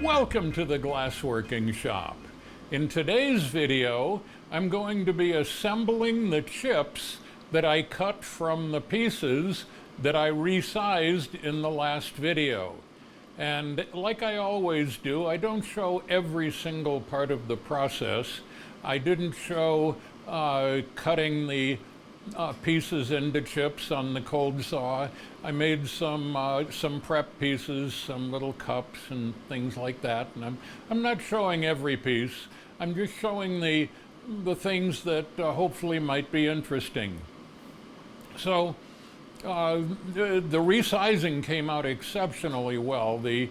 Welcome to the Glassworking shop. In today's video, I'm going to be assembling the chips that I cut from the pieces that I resized in the last video. And like I always do, I don't show every single part of the process. I didn't show cutting the pieces into chips on the cold saw. I made some prep pieces, some little cups and things like that. And I'm not showing every piece. I'm just showing the things that hopefully might be interesting. So the resizing came out exceptionally well. The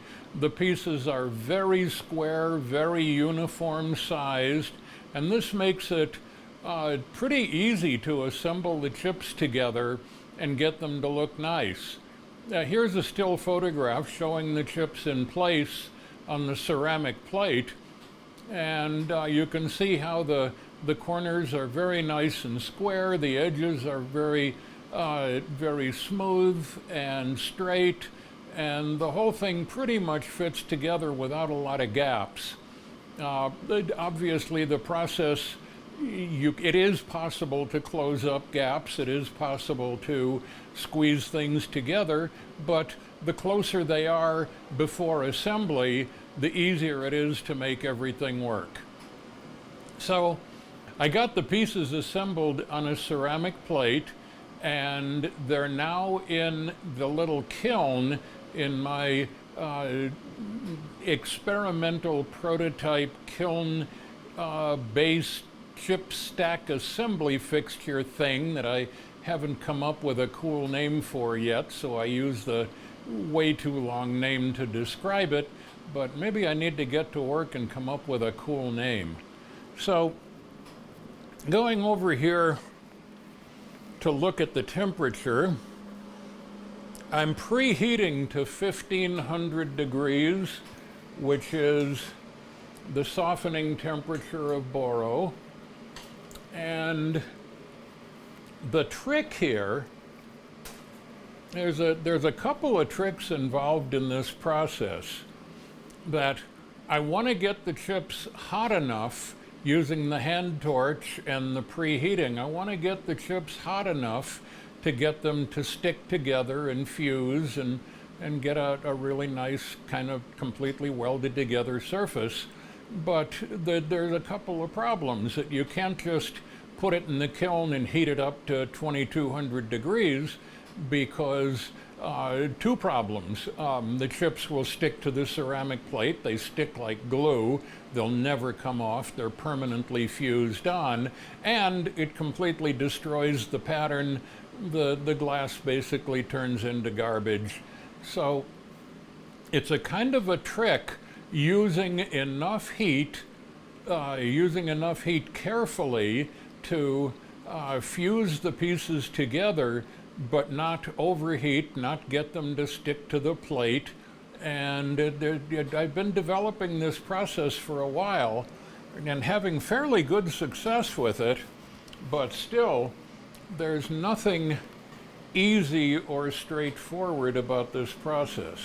pieces are very square, very uniform sized, and this makes it pretty easy to assemble the chips together and get them to look nice. Here's a still photograph showing the chips in place on the ceramic plate, and you can see how the corners are very nice and square, the edges are very smooth and straight, and the whole thing pretty much fits together without a lot of gaps. Obviously the process, it is possible to close up gaps, it is possible to squeeze things together, but the closer they are before assembly, the easier it is to make everything work. So I got the pieces assembled on a ceramic plate, and they're now in the little kiln in my experimental prototype kiln based Chipstack assembly fixture thing that I haven't come up with a cool name for yet, so I use the way too long name to describe it, but maybe I need to get to work and come up with a cool name. So going over here to look at the temperature, I'm preheating to 1500 degrees, which is the softening temperature of boro. And the trick here, there's a couple of tricks involved in this process. That I want to get the chips hot enough using the hand torch and the preheating. I want to get the chips hot enough to get them to stick together and fuse and get a really nice kind of completely welded together surface. But there's a couple of problems. That you can't just put it in the kiln and heat it up to 2200 degrees because two problems. The chips will stick to the ceramic plate. They stick like glue. They'll never come off. They're permanently fused on, and it completely destroys the pattern. The glass basically turns into garbage. So it's a kind of a trick using enough heat carefully to fuse the pieces together, but not overheat, not get them to stick to the plate. And I've been developing this process for a while and having fairly good success with it, but still, there's nothing easy or straightforward about this process.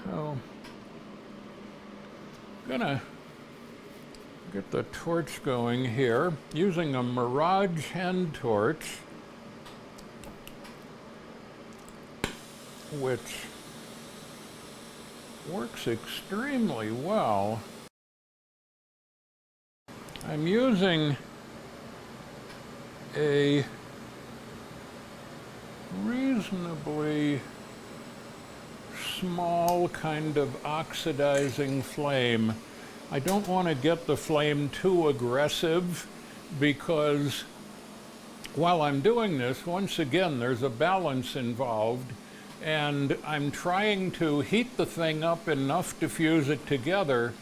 So I'm gonna get the torch going here using a Mirage hand torch, which works extremely well. I'm using a reasonably small kind of oxidizing flame. I don't want to get the flame too aggressive because while I'm doing this, once again, there's a balance involved, and I'm trying to heat the thing up enough to fuse it together,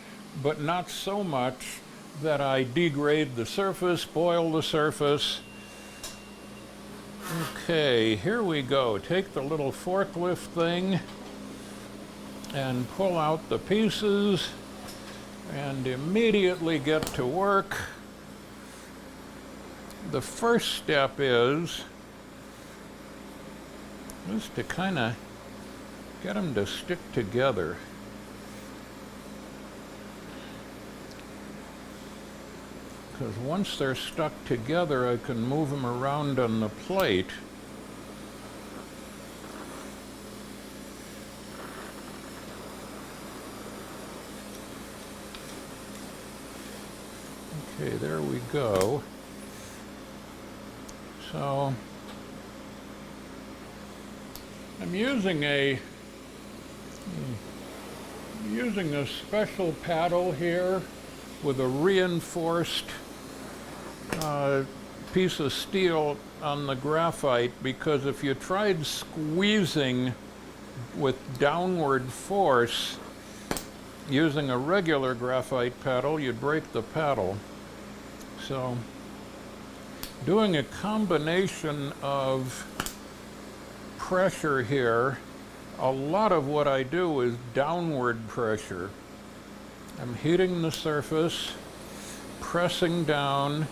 but not so much that I degrade the surface, boil the surface. Okay, here we go. Take the little forklift thing and pull out the pieces and immediately get to work. The first step is to kind of get them to stick together. because once they're stuck together, I can move them around on the plate. Okay, there we go. So I'm using a special paddle here with a reinforced piece of steel on the graphite, because if you tried squeezing with downward force using a regular graphite paddle, you'd break the paddle. So doing a combination of pressure here, a lot of what I do is downward pressure. I'm heating the surface, pressing down,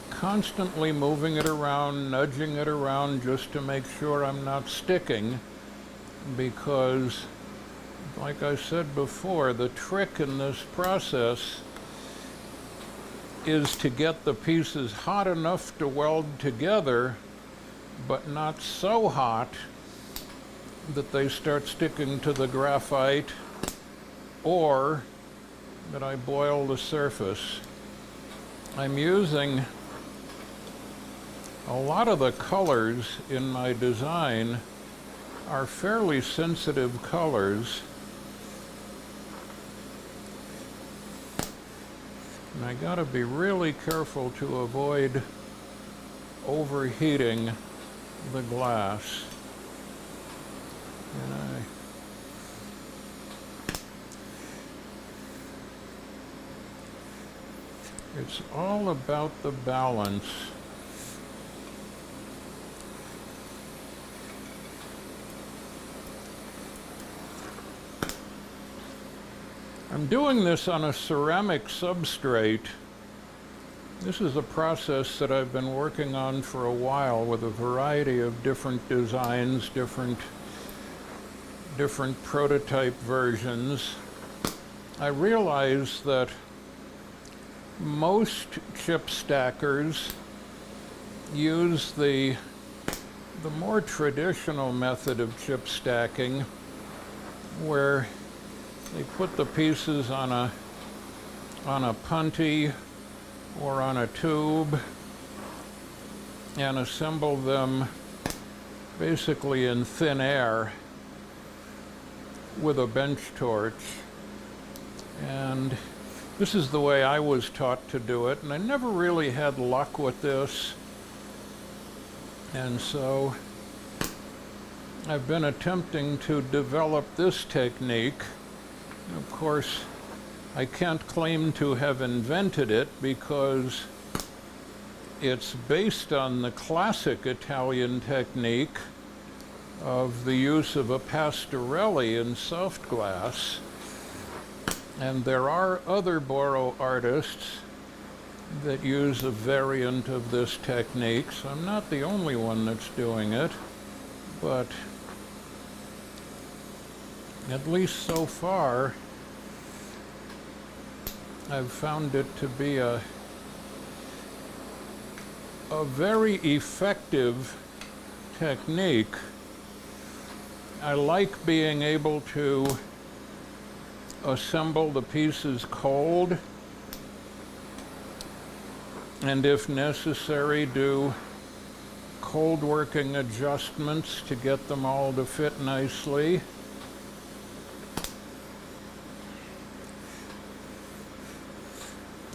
constantly moving it around, nudging it around just to make sure I'm not sticking, because, like I said before, the trick in this process is to get the pieces hot enough to weld together, but not so hot that they start sticking to the graphite or that I boil the surface. I'm using a lot of the colors in my design are fairly sensitive colors. And I gotta be really careful to avoid overheating the glass. And it's all about the balance. I'm doing this on a ceramic substrate. This is a process that I've been working on for a while with a variety of different designs, different prototype versions. I realize that most chip stackers use the more traditional method of chip stacking, where they put the pieces on a punty or on a tube and assemble them basically in thin air with a bench torch. And this is the way I was taught to do it, and I never really had luck with this. And so I've been attempting to develop this technique. Of course, I can't claim to have invented it because it's based on the classic Italian technique of the use of a pastorelli in soft glass. And there are other Boro artists that use a variant of this technique, so I'm not the only one that's doing it, but at least so far, I've found it to be a very effective technique. I like being able to assemble the pieces cold, and if necessary, do cold working adjustments to get them all to fit nicely.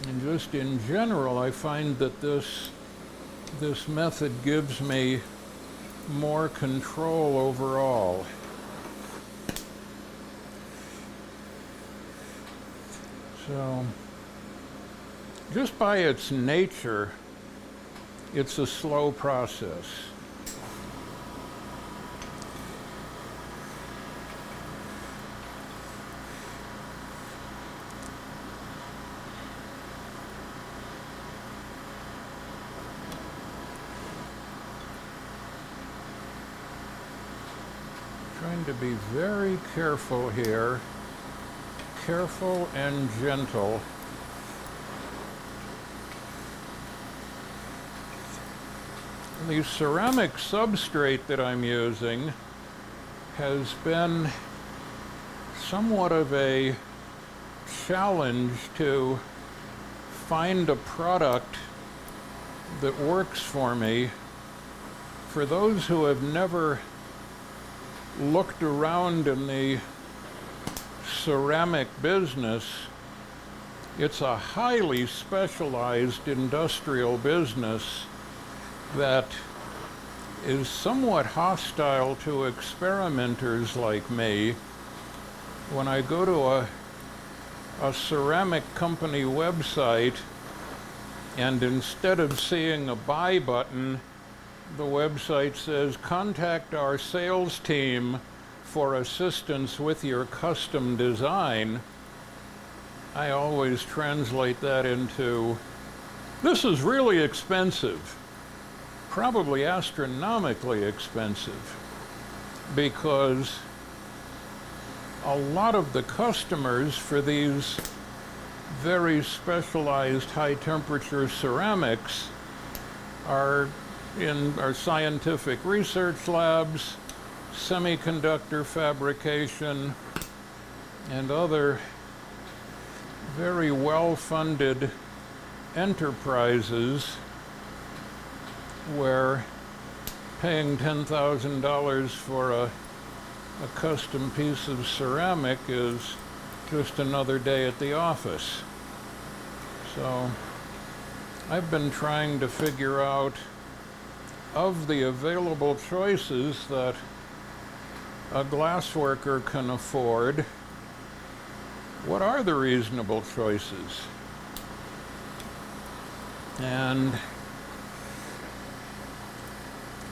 And just in general, I find that this method gives me more control overall. So, just by its nature, it's a slow process. Trying to be very careful here, careful and gentle. The ceramic substrate that I'm using has been somewhat of a challenge to find a product that works for me. For those who have never looked around in the ceramic business, it's a highly specialized industrial business that is somewhat hostile to experimenters like me. When I go to a ceramic company website, and instead of seeing a buy button, the website says, contact our sales team for assistance with your custom design, I always translate that into, this is really expensive, probably astronomically expensive, because a lot of the customers for these very specialized high temperature ceramics are in our scientific research labs, semiconductor fabrication, and other very well-funded enterprises where paying $10,000 for a custom piece of ceramic is just another day at the office. So I've been trying to figure out, of the available choices that a glassworker can afford, what are the reasonable choices? And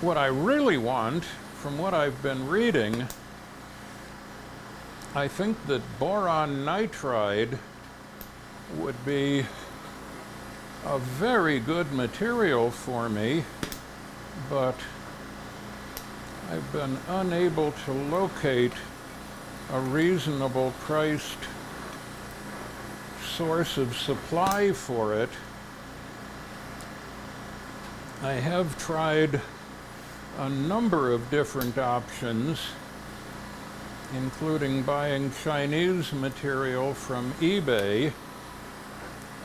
what I really want, from what I've been reading, I think that boron nitride would be a very good material for me, but I've been unable to locate a reasonable priced source of supply for it. I have tried a number of different options, including buying Chinese material from eBay.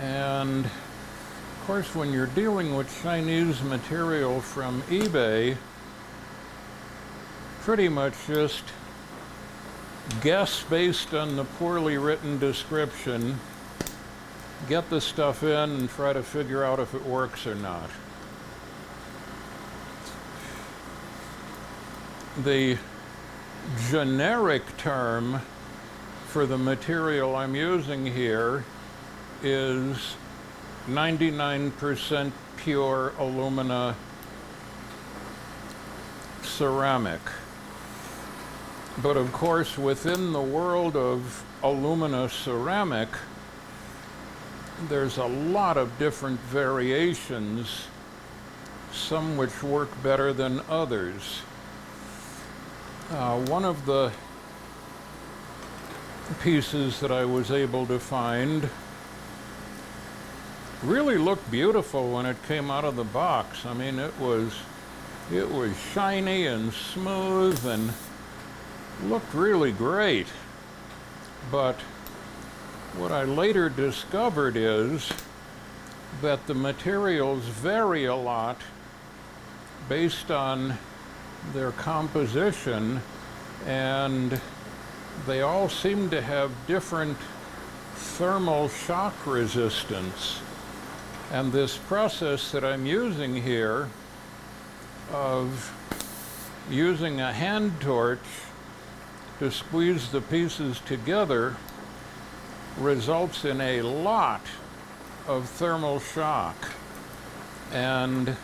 And of course, when you're dealing with Chinese material from eBay, pretty much just guess based on the poorly written description, get the stuff in and try to figure out if it works or not. The generic term for the material I'm using here is 99% pure alumina ceramic. But of course, within the world of alumina ceramic, there's a lot of different variations, some which work better than others. One of the pieces that I was able to find really looked beautiful when it came out of the box. I mean, it was shiny and smooth and looked really great. But what I later discovered is that the materials vary a lot based on their composition, and they all seem to have different thermal shock resistance. And this process that I'm using here of using a hand torch to squeeze the pieces together results in a lot of thermal shock. And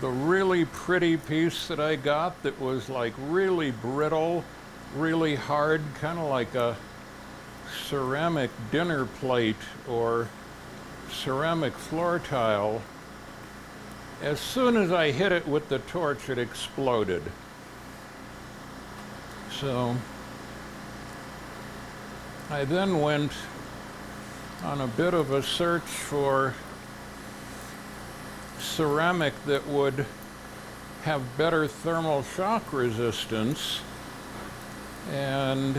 the really pretty piece that I got that was like really brittle, really hard, kind of like a ceramic dinner plate or ceramic floor tile, as soon as I hit it with the torch, it exploded. So I then went on a bit of a search for ceramic that would have better thermal shock resistance. And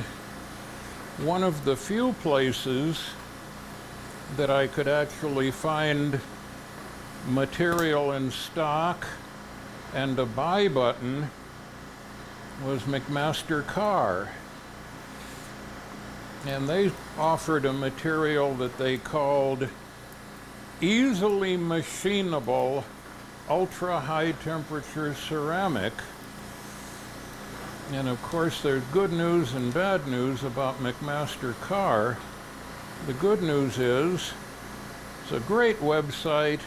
one of the few places that I could actually find material in stock and a buy button was McMaster Carr. And they offered a material that they called easily machinable ultra high temperature ceramic. And of course there's good news and bad news about McMaster Carr. The good news is it's a great website,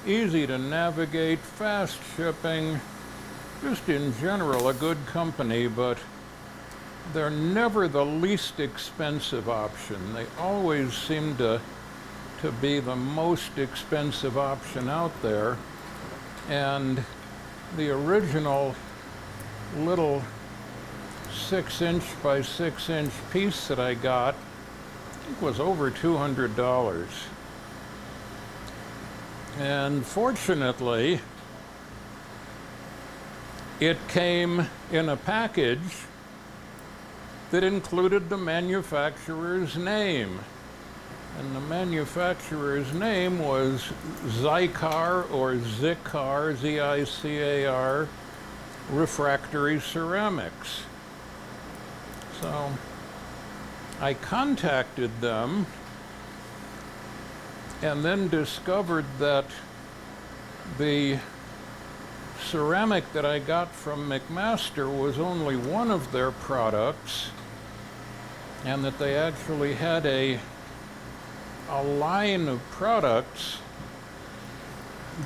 easy to navigate, fast shipping, just in general a good company, but they're never the least expensive option. They always seem to be the most expensive option out there. And the original little 6-inch by 6-inch piece that I got, I think was over $200. And fortunately, it came in a package that included the manufacturer's name. And the manufacturer's name was Zycar or Zicar, Z-I-C-A-R, Refractory Ceramics. So I contacted them and then discovered that the ceramic that I got from McMaster was only one of their products, and that they actually had a line of products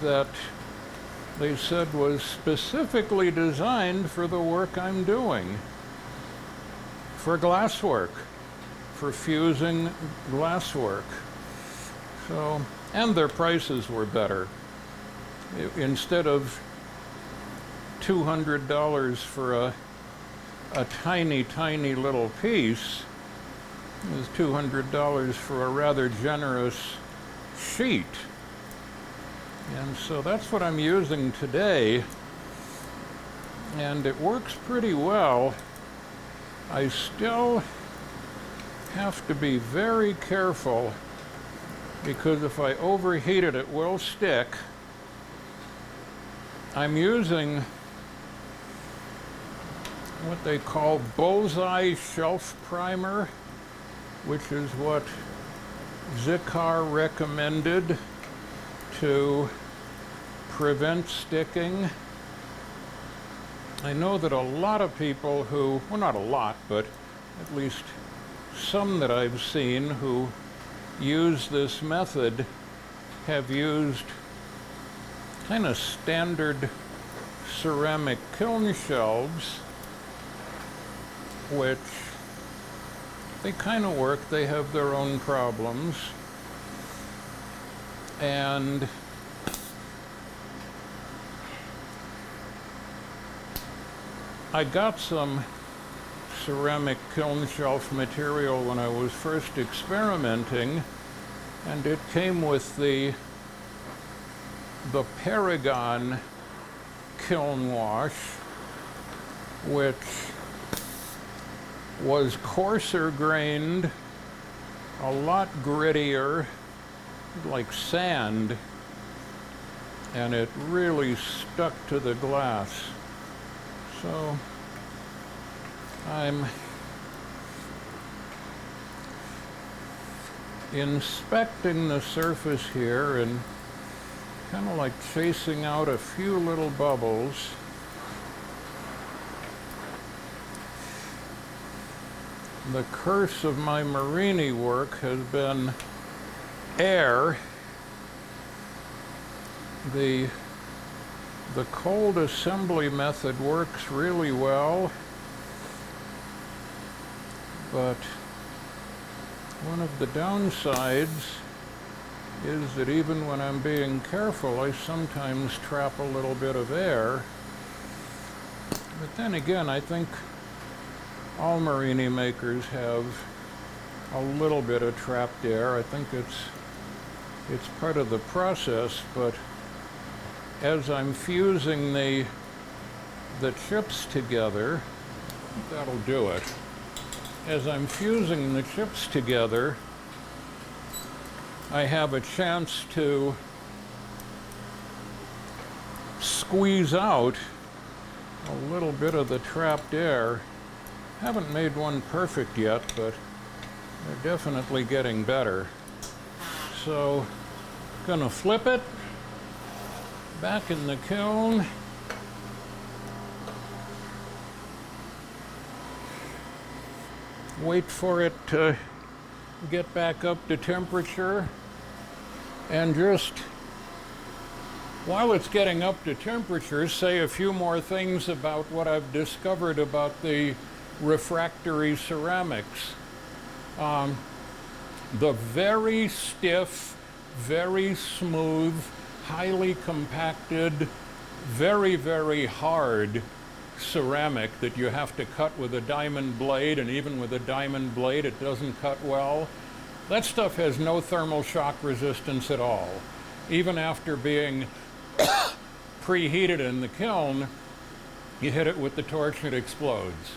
that they said was specifically designed for the work I'm doing, for glasswork, for fusing glasswork. So, and their prices were better. Instead of $200 for a tiny, tiny little piece, it was $200 for a rather generous sheet. And so that's what I'm using today, and it works pretty well. I still have to be very careful, because if I overheat it, it will stick. I'm using what they call Bullseye shelf primer, which is what Zicar recommended to prevent sticking. I know that a lot of people who, well, not a lot, but at least some that I've seen who use this method have used kind of standard ceramic kiln shelves, which they kind of work. They have their own problems. And I got some ceramic kiln shelf material when I was first experimenting, and it came with the Paragon kiln wash, which was coarser grained, a lot grittier, like sand, and it really stuck to the glass. So I'm inspecting the surface here and kind of like chasing out a few little bubbles. The curse of my murrini work has been air. The cold assembly method works really well, but one of the downsides is that even when I'm being careful, I sometimes trap a little bit of air. But then again, I think all murrini makers have a little bit of trapped air. I think it's part of the process, but as I'm fusing the the chips together. That'll do it. As I'm fusing the chips together, I have a chance to squeeze out a little bit of the trapped air. Haven't made one perfect yet, but they're definitely getting better. So, gonna flip it back in the kiln. Wait for it to get back up to temperature, and just while it's getting up to temperature, say a few more things about what I've discovered about the refractory ceramics. The very stiff, very smooth, highly compacted, very, very hard ceramic that you have to cut with a diamond blade, and even with a diamond blade it doesn't cut well. That stuff has no thermal shock resistance at all. Even after being preheated in the kiln, you hit it with the torch, it explodes.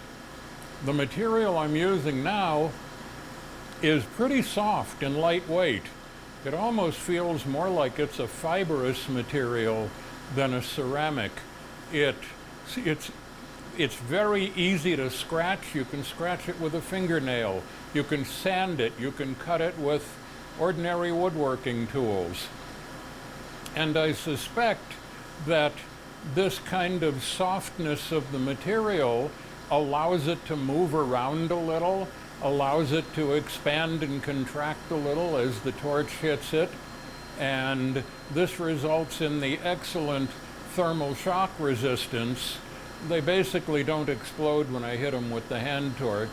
The material I'm using now is pretty soft and lightweight. It almost feels more like it's a fibrous material than a ceramic. It's very easy to scratch. You can scratch it with a fingernail. You can sand it. You can cut it with ordinary woodworking tools. And I suspect that this kind of softness of the material allows it to move around a little, allows it to expand and contract a little as the torch hits it. And this results in the excellent thermal shock resistance. They basically don't explode when I hit them with the hand torch.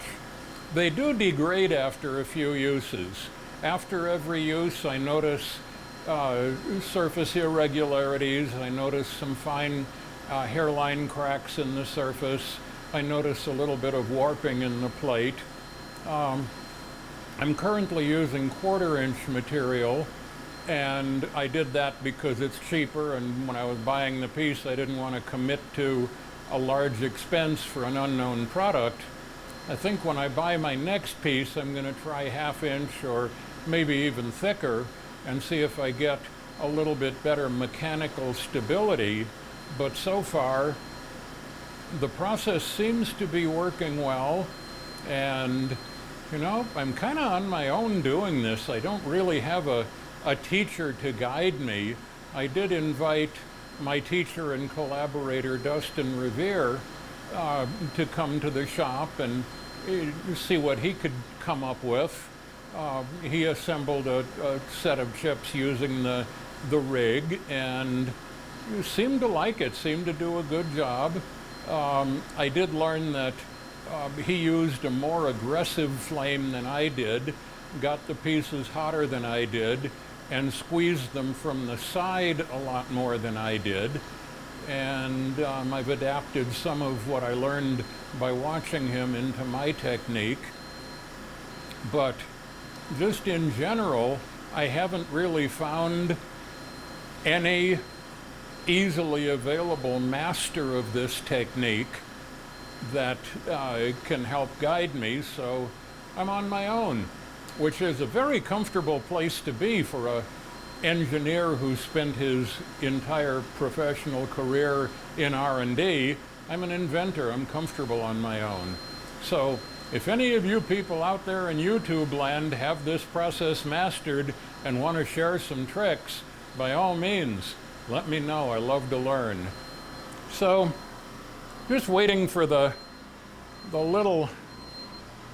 They do degrade after a few uses. After every use, I notice surface irregularities. I notice some fine hairline cracks in the surface. I notice a little bit of warping in the plate. I'm currently using 1/4-inch material, and I did that because it's cheaper, and when I was buying the piece I didn't want to commit to a large expense for an unknown product. I think when I buy my next piece I'm going to try 1/2 inch or maybe even thicker and see if I get a little bit better mechanical stability. But so far the process seems to be working well, and you know, I'm kind of on my own doing this. I don't really have a teacher to guide me. I did invite my teacher and collaborator Dustin Revere to come to the shop and see what he could come up with. He assembled a set of chips using the rig and seemed to like it, seemed to do a good job. I did learn that he used a more aggressive flame than I did, got the pieces hotter than I did, and squeezed them from the side a lot more than I did. And I've adapted some of what I learned by watching him into my technique. But just in general, I haven't really found any easily available master of this technique that can help guide me, so I'm on my own, which is a very comfortable place to be for an engineer who spent his entire professional career in R&D. I'm an inventor. I'm comfortable on my own. So if any of you people out there in YouTube land have this process mastered and want to share some tricks, by all means, let me know. I love to learn. So just waiting for the little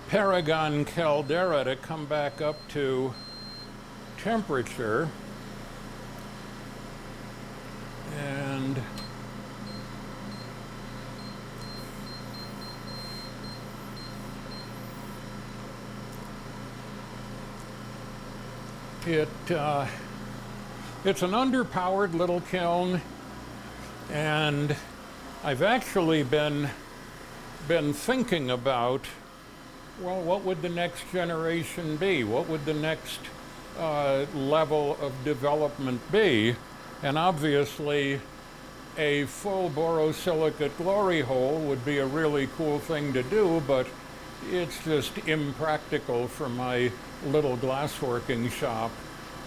Paragon caldera to come back up to temperature, and it's an underpowered little kiln, and I've actually been thinking about, well, what would the next generation be? What would the next level of development be? And obviously a full borosilicate glory hole would be a really cool thing to do, but it's just impractical for my little glassworking shop.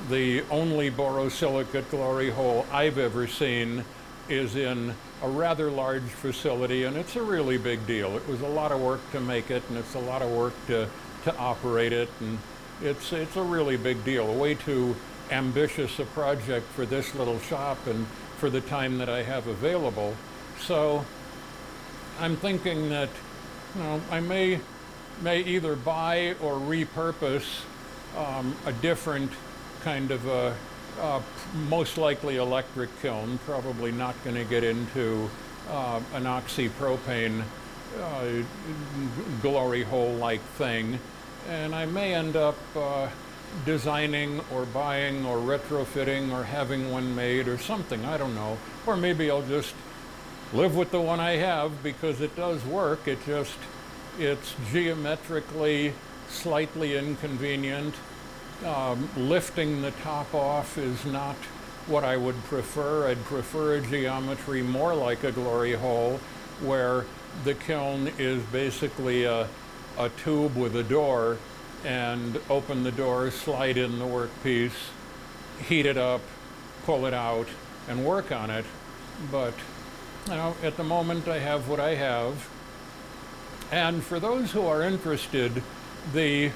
The only borosilicate glory hole I've ever seen is in a rather large facility, and it's a really big deal. It was a lot of work to make it, and it's a lot of work to operate it, and it's a really big deal. Way too ambitious a project for this little shop and for the time that I have available. So I'm thinking that, you know, I may either buy or repurpose a different kind of a most likely electric kiln. Probably not going to get into an oxypropane glory hole-like thing, and I may end up designing or buying or retrofitting or having one made or something, I don't know. Or maybe I'll just live with the one I have because it does work. It's geometrically slightly inconvenient. Lifting the top off is not what I would prefer. I'd prefer a geometry more like a glory hole, where the kiln is basically a tube with a door, and open the door, slide in the workpiece, heat it up, pull it out, and work on it. But, you know, at the moment I have what I have. And for those who are interested, the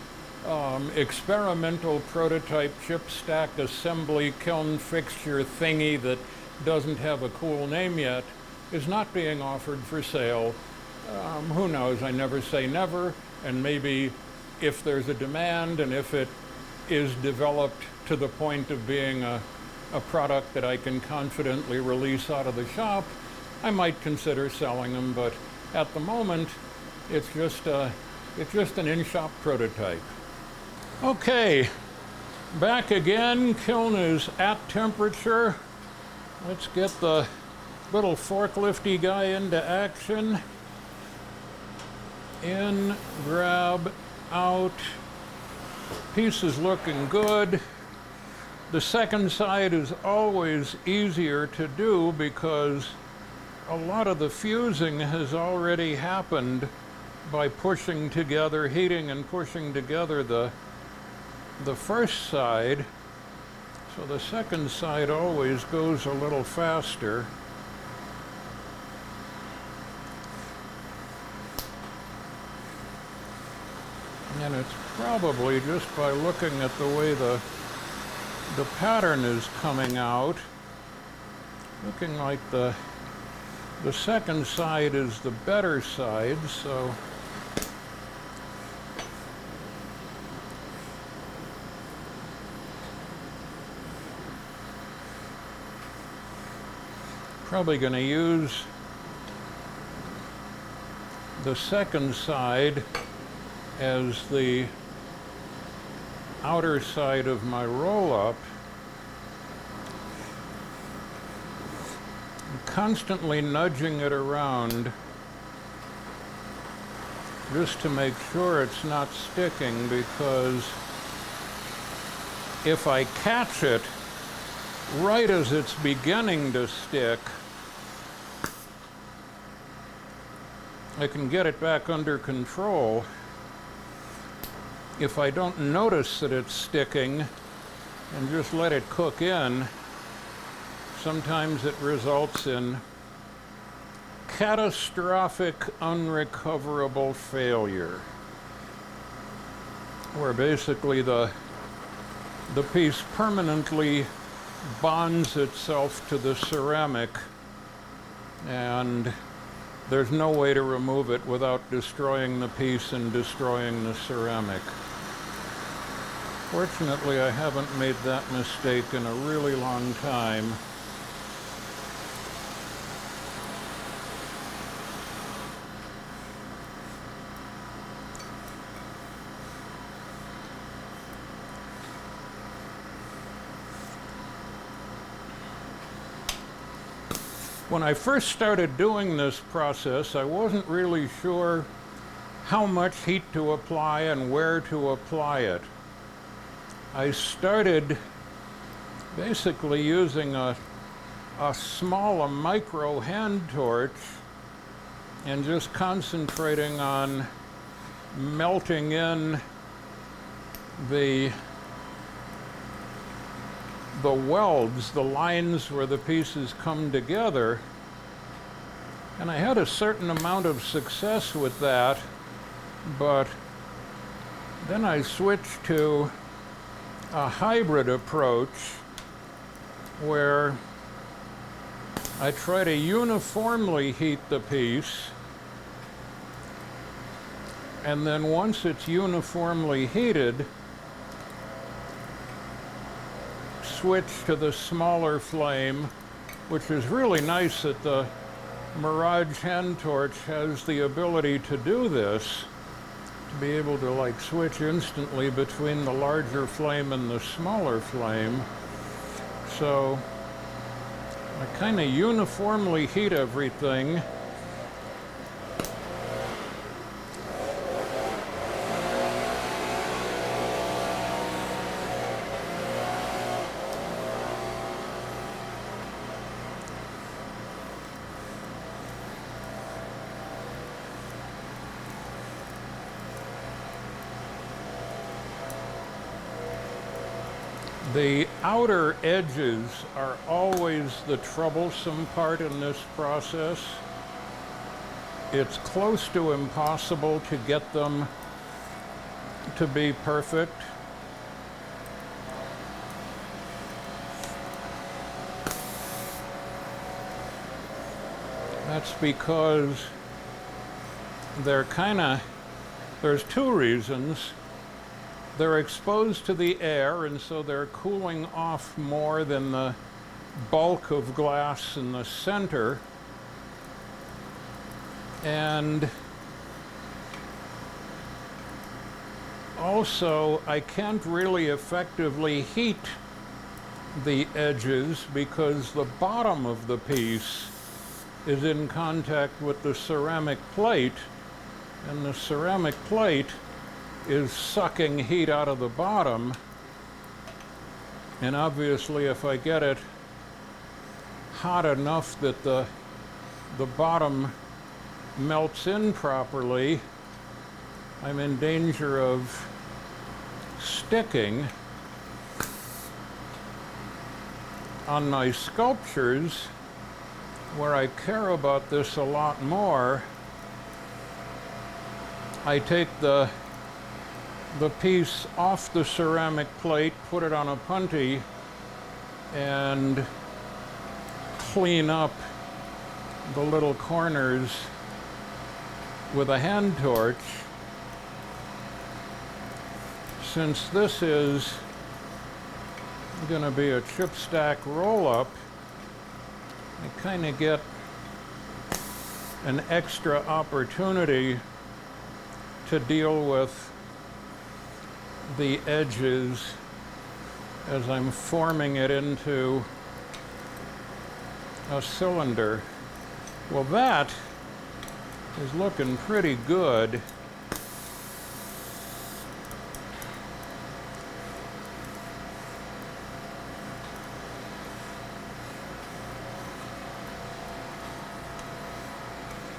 experimental prototype Chipstack assembly kiln fixture thingy that doesn't have a cool name yet is not being offered for sale. Who knows? I never say never, and maybe if there's a demand and if it is developed to the point of being a product that I can confidently release out of the shop, I might consider selling them, but at the moment it's just an in-shop prototype. Okay, back again. Kiln is at temperature. Let's get the little forklifty guy into action. In, grab, out. Piece is looking good. The second side is always easier to do because a lot of the fusing has already happened by pushing together, heating and pushing together the first side. So the second side always goes a little faster. And it's probably just by looking at the way the pattern is coming out, looking like the second side is the better side, so probably going to use the second side as the outer side of my roll-up. Constantly nudging it around just to make sure it's not sticking, because if I catch it right as it's beginning to stick, I can get it back under control. If I don't notice that it's sticking and just let it cook in, sometimes it results in catastrophic, unrecoverable failure, where basically the piece permanently bonds itself to the ceramic, and there's no way to remove it without destroying the piece and destroying the ceramic. Fortunately, I haven't made that mistake in a really long time. When I first started doing this process, I wasn't really sure how much heat to apply and where to apply it. I started basically using a a micro hand torch and just concentrating on melting in the welds, the lines where the pieces come together. And I had a certain amount of success with that, but then I switched to a hybrid approach where I try to uniformly heat the piece, and then once it's uniformly heated, switch to the smaller flame, which is really nice that the Mirage hand torch has the ability to do this, to be able to like switch instantly between the larger flame and the smaller flame. So I kind of uniformly heat everything. The outer edges are always the troublesome part in this process. It's close to impossible to get them to be perfect. That's because there's two reasons. They're exposed to the air, and so they're cooling off more than the bulk of glass in the center. And also, I can't really effectively heat the edges because the bottom of the piece is in contact with the ceramic plate, and the ceramic plate is sucking heat out of the bottom. And obviously, if I get it hot enough that the bottom melts in properly, I'm in danger of sticking. On my sculptures, where I care about this a lot more, I take the piece off the ceramic plate, put it on a punty, and clean up the little corners with a hand torch. Since this is going to be a chipstack roll-up, I kind of get an extra opportunity to deal with the edges as I'm forming it into a cylinder. Well, that is looking pretty good.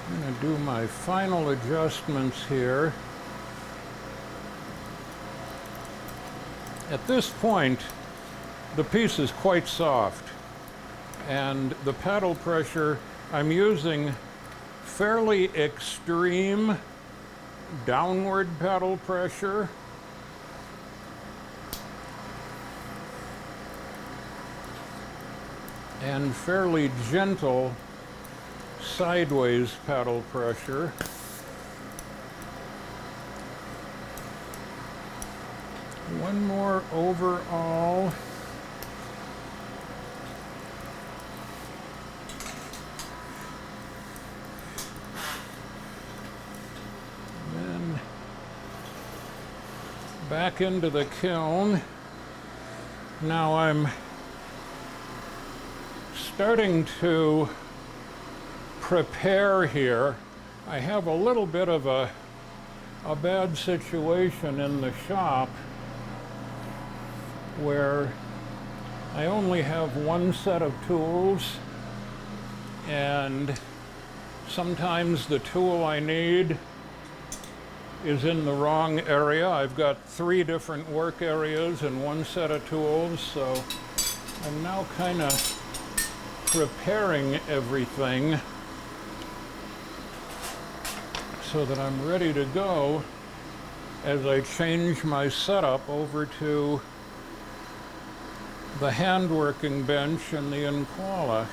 I'm going to do my final adjustments here. At this point, the piece is quite soft, and the paddle pressure, I'm using fairly extreme downward paddle pressure. And fairly gentle sideways paddle pressure. One more overall. Then back into the kiln. Now I'm starting to prepare here. I have a little bit of a bad situation in the shop where I only have one set of tools and sometimes the tool I need is in the wrong area. I've got 3 different work areas and 1 set of tools, so I'm now kind of preparing everything so that I'm ready to go as I change my setup over to the hand working bench and the NQALHA.